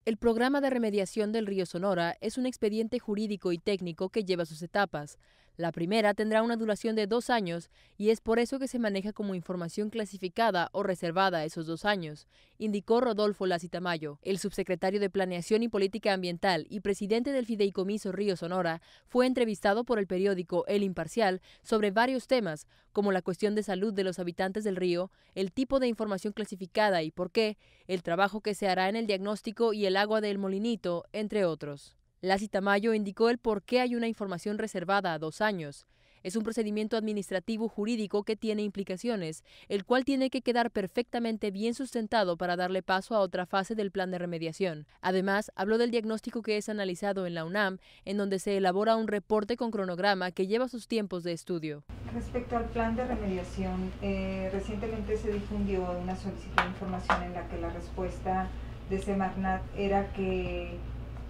El programa de remediación del río Sonora es un expediente jurídico y técnico que lleva sus etapas. La primera tendrá una duración de 2 años y es por eso que se maneja como información clasificada o reservada esos 2 años, indicó Rodolfo Lacy Tamayo. El subsecretario de Planeación y Política Ambiental y presidente del Fideicomiso Río Sonora fue entrevistado por el periódico El Imparcial sobre varios temas, como la cuestión de salud de los habitantes del río, el tipo de información clasificada y por qué, el trabajo que se hará en el diagnóstico y el agua del Molinito, entre otros. Lacy Tamayo indicó el por qué hay una información reservada a 2 años. Es un procedimiento administrativo jurídico que tiene implicaciones, el cual tiene que quedar perfectamente bien sustentado para darle paso a otra fase del plan de remediación. Además, habló del diagnóstico que es analizado en la UNAM, en donde se elabora un reporte con cronograma que lleva sus tiempos de estudio. Respecto al plan de remediación, recientemente se difundió una solicitud de información en la que la respuesta de Semarnat era que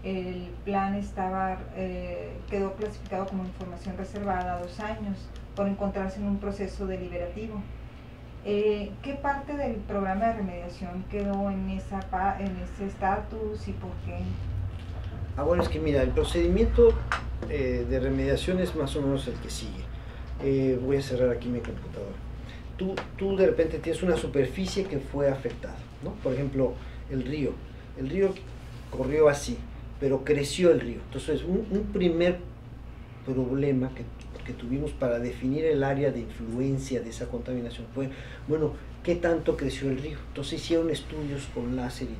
el plan quedó clasificado como información reservada a 2 años por encontrarse en un proceso deliberativo. ¿Qué parte del programa de remediación quedó en ese estatus y por qué? Bueno, es que mira, el procedimiento de remediación es más o menos el que sigue. Voy a cerrar aquí mi computadora. Tú de repente tienes una superficie que fue afectada, ¿no? Por ejemplo, el río corrió así, pero creció el río. Entonces, un primer problema que tuvimos para definir el área de influencia de esa contaminación fue, bueno, ¿qué tanto creció el río? Entonces hicieron estudios con láser y de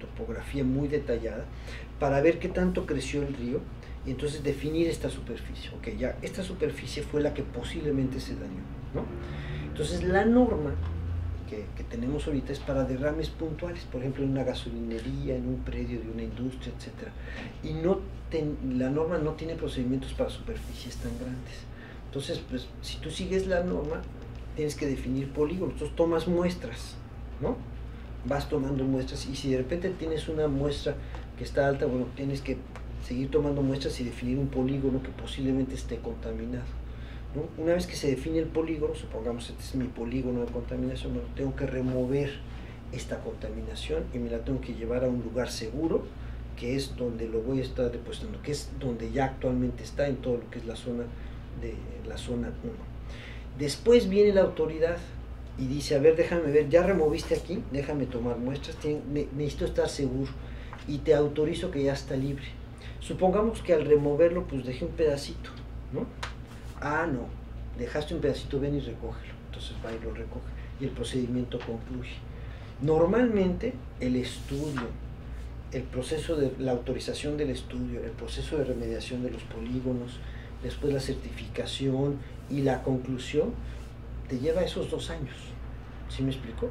topografía muy detallada para ver qué tanto creció el río y entonces definir esta superficie. Ok, ya esta superficie fue la que posiblemente se dañó, ¿no? Entonces la norma que tenemos ahorita es para derrames puntuales, por ejemplo en una gasolinería, en un predio de una industria, etc. Y la norma no tiene procedimientos para superficies tan grandes. Entonces, pues, si tú sigues la norma, tienes que definir polígonos, entonces tomas muestras, ¿no? Vas tomando muestras y si de repente tienes una muestra que está alta, bueno, tienes que seguir tomando muestras y definir un polígono que posiblemente esté contaminado, ¿no? Una vez que se define el polígono, supongamos este es mi polígono de contaminación, bueno, tengo que remover esta contaminación y me la tengo que llevar a un lugar seguro, que es donde lo voy a estar depositando, que es donde ya actualmente está en todo lo que es la zona 1. Después viene la autoridad y dice, a ver, déjame ver, ya removiste aquí, déjame tomar muestras, necesito estar seguro y te autorizo que ya está libre. Supongamos que al removerlo, pues dejé un pedacito, ¿no? No, dejaste un pedacito, ven y recógelo. Entonces va y lo recoge y el procedimiento concluye. Normalmente el estudio, el proceso de la autorización del estudio, el proceso de remediación de los polígonos, después la certificación y la conclusión, te lleva esos 2 años. ¿Sí me explico?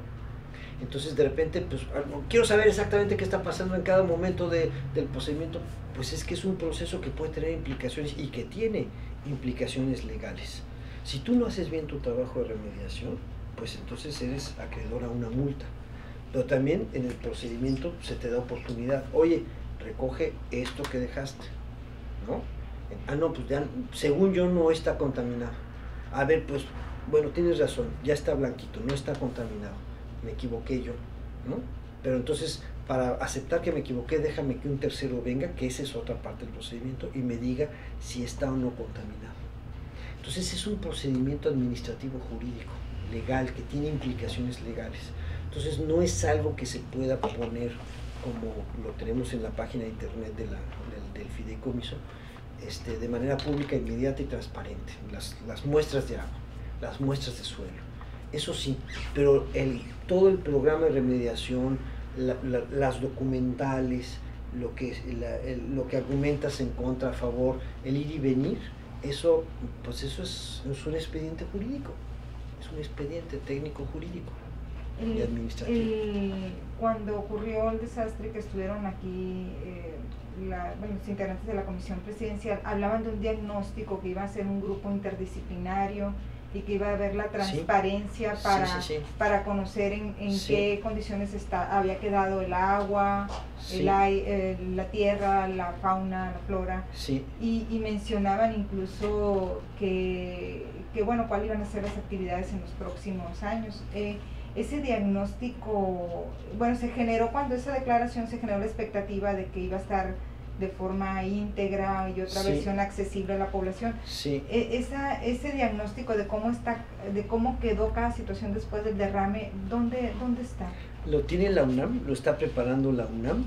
Entonces de repente, pues quiero saber exactamente qué está pasando en cada momento del procedimiento. Pues es que es un proceso que puede tener implicaciones y que tiene implicaciones legales. Si tú no haces bien tu trabajo de remediación, pues entonces eres acreedor a una multa. Pero también en el procedimiento se te da oportunidad. Oye, recoge esto que dejaste, ¿no? No, pues ya, según yo no está contaminado. A ver, pues, bueno, tienes razón, ya está blanquito, no está contaminado. Me equivoqué yo, ¿no? Pero entonces, para aceptar que me equivoqué, déjame que un tercero venga, que esa es otra parte del procedimiento, y me diga si está o no contaminado. Entonces es un procedimiento administrativo jurídico, legal, que tiene implicaciones legales. Entonces no es algo que se pueda poner como lo tenemos en la página de internet del fideicomiso, de manera pública, inmediata y transparente. Las muestras de agua, las muestras de suelo. Eso sí, pero todo el programa de remediación, las documentales, lo que argumentas en contra, a favor, el ir y venir, eso es un expediente jurídico, es un expediente técnico jurídico y administrativo. Cuando ocurrió el desastre que estuvieron aquí los integrantes de la comisión presidencial, hablaban de un diagnóstico que iba a ser un grupo interdisciplinario y que iba a haber la transparencia para conocer en qué condiciones había quedado el agua, la tierra, la fauna, la flora, y mencionaban incluso que bueno, cuáles iban a ser las actividades en los próximos años. ese diagnóstico, bueno, se generó cuando esa declaración, se generó la expectativa de que iba a estar de forma íntegra y otra versión accesible a la población. Sí. Ese diagnóstico de cómo está, de cómo quedó cada situación después del derrame, ¿dónde está? Lo tiene la UNAM, lo está preparando la UNAM.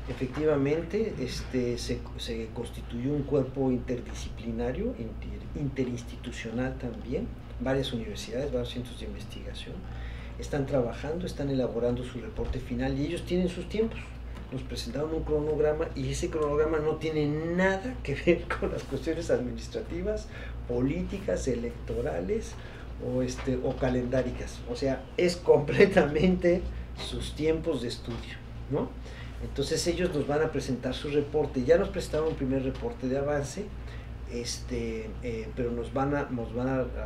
Efectivamente, se constituyó un cuerpo interdisciplinario, interinstitucional también, varias universidades, varios centros de investigación, están trabajando, están elaborando su reporte final y ellos tienen sus tiempos. Nos presentaron un cronograma y ese cronograma no tiene nada que ver con las cuestiones administrativas, políticas, electorales o calendáricas. O sea, es completamente sus tiempos de estudio, ¿no? Entonces ellos nos van a presentar su reporte. Ya nos presentaron un primer reporte de avance, pero nos van a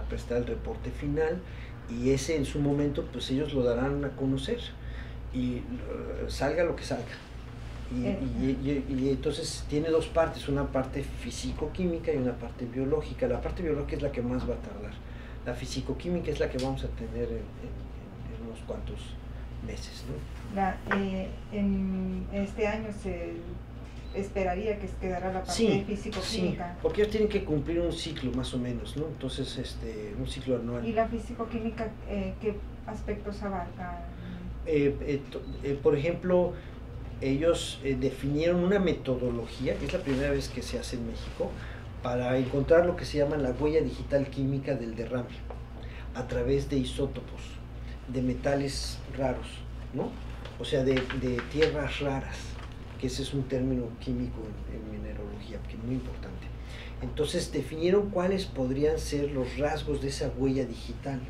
prestar el reporte final y ese en su momento pues ellos lo darán a conocer y salga lo que salga. Y entonces tiene dos partes, una parte físico-química y una parte biológica. La parte biológica es la que más va a tardar. La físico-química es la que vamos a tener en unos cuantos meses, ¿no? En este año se esperaría que quedara la parte físico-química. Sí, porque ellos tienen que cumplir un ciclo más o menos, ¿no? Entonces, un ciclo anual. ¿Y la físico-química qué aspectos abarca? Por ejemplo, ellos definieron una metodología, que es la primera vez que se hace en México, para encontrar lo que se llama la huella digital química del derrame, a través de isótopos, de metales raros, ¿no? O sea, de tierras raras, que ese es un término químico en mineralogía, que es muy importante. Entonces definieron cuáles podrían ser los rasgos de esa huella digital,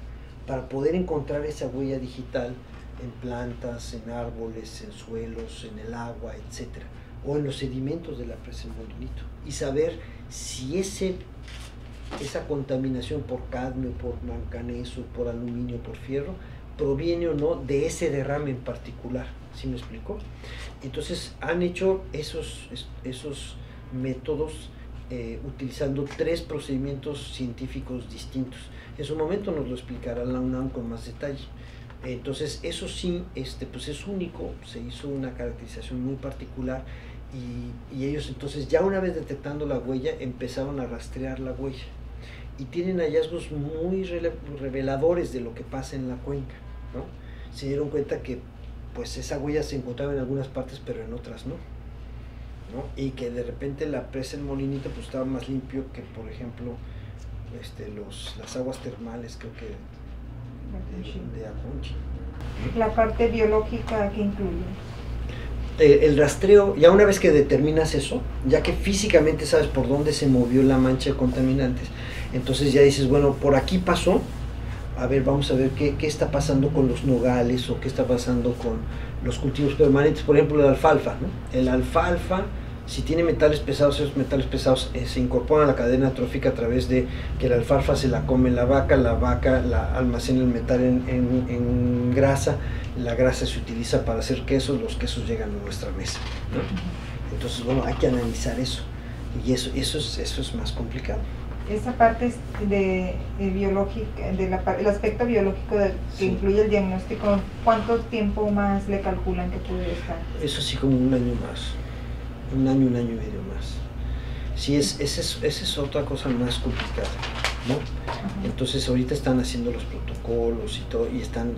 para poder encontrar esa huella digital en plantas, en árboles, en suelos, en el agua, etcétera, o en los sedimentos de la presa del Molinito, y saber si esa contaminación por cadmio, por manganeso, por aluminio, por fierro, proviene o no de ese derrame en particular. ¿Sí me explico? Entonces han hecho esos métodos utilizando 3 procedimientos científicos distintos. En su momento nos lo explicará la UNAM con más detalle. Entonces eso sí, pues es único, se hizo una caracterización muy particular y ellos entonces ya una vez detectando la huella empezaron a rastrear la huella y tienen hallazgos muy reveladores de lo que pasa en la cuenca, ¿no? Se dieron cuenta que pues esa huella se encontraba en algunas partes pero en otras no, ¿no? Y que de repente la presa del Molinito pues estaba más limpio que por ejemplo las aguas termales, creo que de Aconchi. ¿La parte biológica que incluye? El rastreo, ya una vez que determinas eso, ya que físicamente sabes por dónde se movió la mancha de contaminantes, entonces ya dices, bueno, por aquí pasó, a ver, vamos a ver qué está pasando con los nogales o qué está pasando con los cultivos permanentes, por ejemplo, la alfalfa, ¿no? El alfalfa, si tiene metales pesados, esos metales pesados se incorporan a la cadena trófica a través de que la alfalfa se la come la vaca la almacena el metal en grasa, la grasa se utiliza para hacer quesos, los quesos llegan a nuestra mesa, ¿no? Entonces, bueno, hay que analizar eso, y eso es más complicado. Esa parte biológica, el aspecto biológico que incluye el diagnóstico, ¿cuánto tiempo más le calculan que puede estar? Eso sí, como un año más. Un año y medio más. Sí, esa es otra cosa más complicada, ¿no? Entonces ahorita están haciendo los protocolos y todo, y están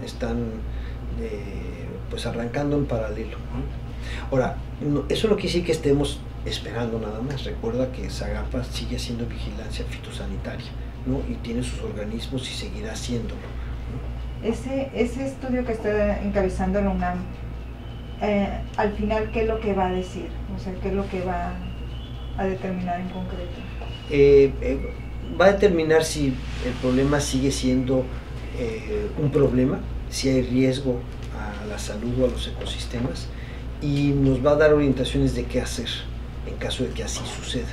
pues arrancando en paralelo, ¿no? Ahora, eso no quiere decir que estemos esperando nada más. Recuerda que Zagapa sigue haciendo vigilancia fitosanitaria, ¿no? Y tiene sus organismos y seguirá haciéndolo, ¿no? Ese estudio que está encabezando la UNAM, al final, ¿qué es lo que va a decir? O sea, ¿qué es lo que va a determinar en concreto? Va a determinar si el problema sigue siendo un problema, si hay riesgo a la salud o a los ecosistemas, y nos va a dar orientaciones de qué hacer en caso de que así suceda,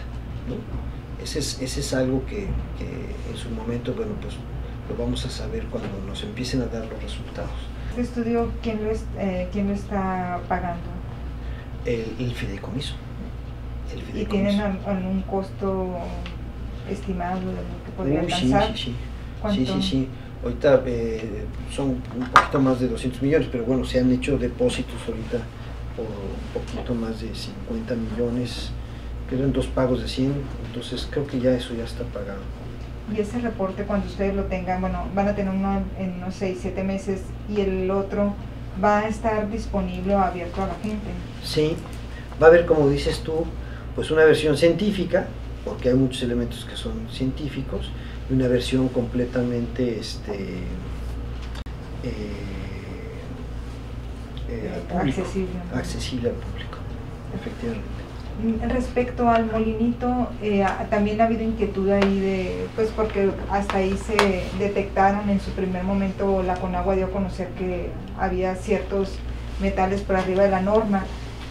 ¿no? Ese es algo que en su momento, bueno, pues lo vamos a saber cuando nos empiecen a dar los resultados. ¿Este estudio quién lo está pagando? El fideicomiso. ¿Y tienen algún costo estimado de lo que podría alcanzar? Sí. ¿Cuánto? Sí. Ahorita son un poquito más de 200 millones, pero bueno, se han hecho depósitos ahorita por un poquito más de 50 millones, que eran 2 pagos de 100, entonces creo que ya eso ya está pagado. Y ese reporte, cuando ustedes lo tengan, bueno, van a tener uno en unos 6, 7 meses y el otro va a estar disponible o abierto a la gente. Sí, va a haber, como dices tú, pues una versión científica, porque hay muchos elementos que son científicos, y una versión completamente accesible al público, efectivamente. Respecto al molinito, también ha habido inquietud ahí pues porque hasta ahí se detectaron en su primer momento, la Conagua dio a conocer que había ciertos metales por arriba de la norma.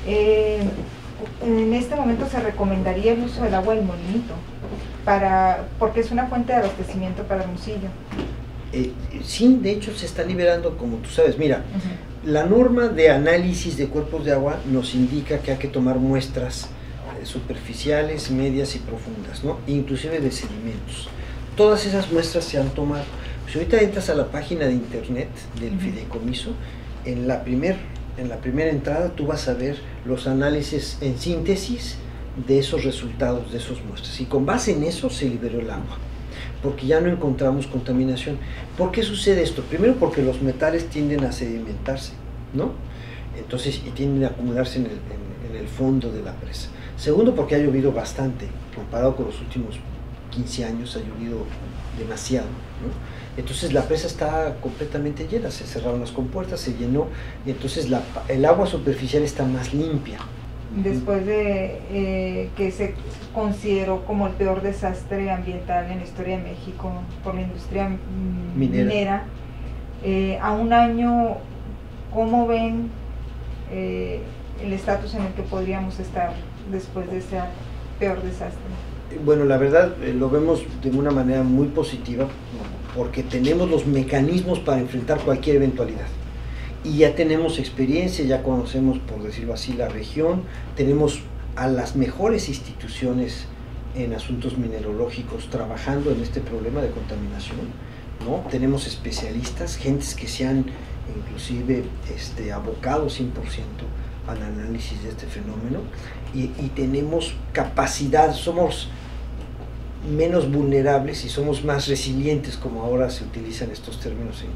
En este momento se recomendaría el uso del agua del molinito, porque es una fuente de abastecimiento para Hermosillo. Sí, de hecho se está liberando, como tú sabes. Mira, la norma de análisis de cuerpos de agua nos indica que hay que tomar muestras superficiales, medias y profundas, ¿no? Inclusive de sedimentos. Todas esas muestras se han tomado. Si ahorita entras a la página de internet del fideicomiso, en la primera entrada tú vas a ver los análisis en síntesis de esos resultados, de esas muestras, y con base en eso se liberó el agua, porque ya no encontramos contaminación. ¿Por qué sucede esto? Primero, porque los metales tienden a sedimentarse, ¿no? Entonces, y tienden a acumularse en el fondo de la presa. Segundo, porque ha llovido bastante, comparado con los últimos 15 años ha llovido demasiado, ¿no? Entonces la presa está completamente llena, se cerraron las compuertas, se llenó, y entonces el agua superficial está más limpia. Después de que se consideró como el peor desastre ambiental en la historia de México por la industria minera, a un año, ¿cómo ven el estatus en el que podríamos estar después de ese peor desastre? Bueno, la verdad lo vemos de una manera muy positiva, porque tenemos los mecanismos para enfrentar cualquier eventualidad. Y ya tenemos experiencia, ya conocemos, por decirlo así, la región, tenemos a las mejores instituciones en asuntos mineralógicos trabajando en este problema de contaminación, ¿no? Tenemos especialistas, gentes que se han inclusive abocado 100% al análisis de este fenómeno, y tenemos capacidad, somos menos vulnerables y somos más resilientes, como ahora se utilizan estos términos en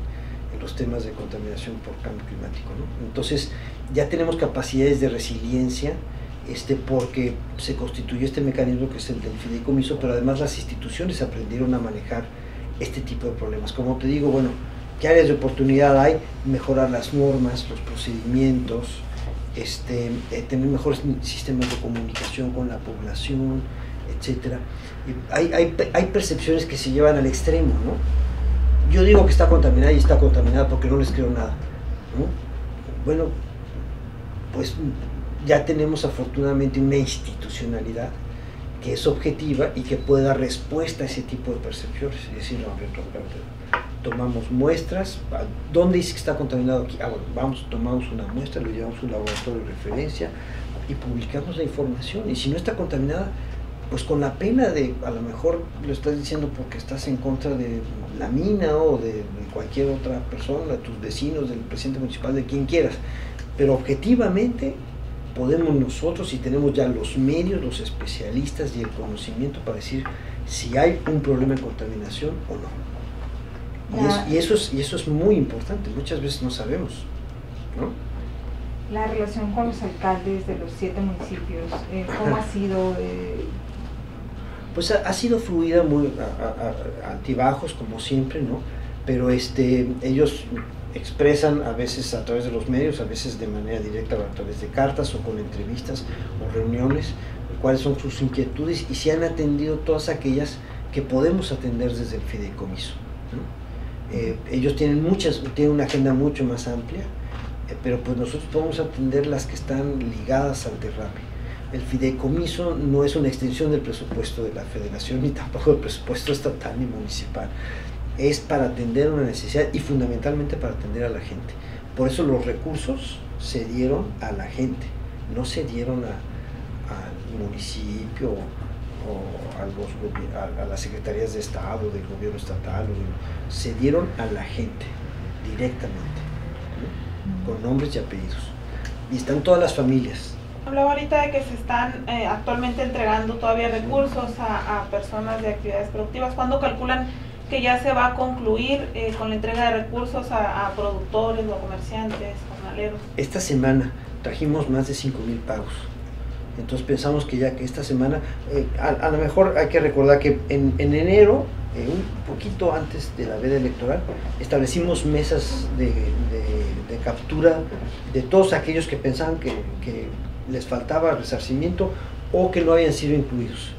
los temas de contaminación por cambio climático, ¿no? Entonces ya tenemos capacidades de resiliencia, porque se constituyó este mecanismo que es el del fideicomiso, pero además las instituciones aprendieron a manejar este tipo de problemas. Como te digo, bueno, ¿qué áreas de oportunidad hay? Mejorar las normas, los procedimientos, tener mejores sistemas de comunicación con la población, etcétera. Hay percepciones que se llevan al extremo, ¿no? Yo digo que está contaminada y está contaminada porque no les creo nada, ¿no? Bueno, pues ya tenemos afortunadamente una institucionalidad que es objetiva y que puede dar respuesta a ese tipo de percepciones. Es decir, no, tomamos muestras. ¿Dónde dice que está contaminado aquí? Bueno, tomamos una muestra, lo llevamos a un laboratorio de referencia y publicamos la información. Y si no está contaminada, pues con la pena de, a lo mejor lo estás diciendo porque estás en contra de la mina o de cualquier otra persona, de tus vecinos, del presidente municipal, de quien quieras, pero objetivamente podemos nosotros, y tenemos ya los medios, los especialistas y el conocimiento para decir si hay un problema de contaminación o no. Y eso es muy importante, muchas veces no sabemos, ¿no? La relación con los alcaldes de los 7 municipios, ¿cómo ha sido? Pues ha sido fluida, muy altibajos como siempre, ¿no? Pero ellos expresan a veces a través de los medios, a veces de manera directa a través de cartas o con entrevistas o reuniones, cuáles son sus inquietudes y si han atendido todas aquellas que podemos atender desde el fideicomiso, ¿no? Ellos tienen una agenda mucho más amplia, pero pues nosotros podemos atender las que están ligadas al derrame. El fideicomiso no es una extensión del presupuesto de la federación ni tampoco del presupuesto estatal ni municipal. Es para atender una necesidad y fundamentalmente para atender a la gente. Por eso los recursos se dieron a la gente, no se dieron al municipio o a las secretarías de Estado, del gobierno estatal, se dieron a la gente directamente, ¿no? Con nombres y apellidos. Y están todas las familias. Hablaba ahorita de que se están actualmente entregando todavía recursos a personas de actividades productivas. ¿Cuándo calculan que ya se va a concluir con la entrega de recursos a productores o comerciantes, jornaleros? Esta semana trajimos más de 5,000 pagos. Entonces pensamos que ya que esta semana, a lo mejor hay que recordar que en enero, un poquito antes de la veda electoral, establecimos mesas de captura de todos aquellos que pensaban que les faltaba resarcimiento o que no habían sido incluidos.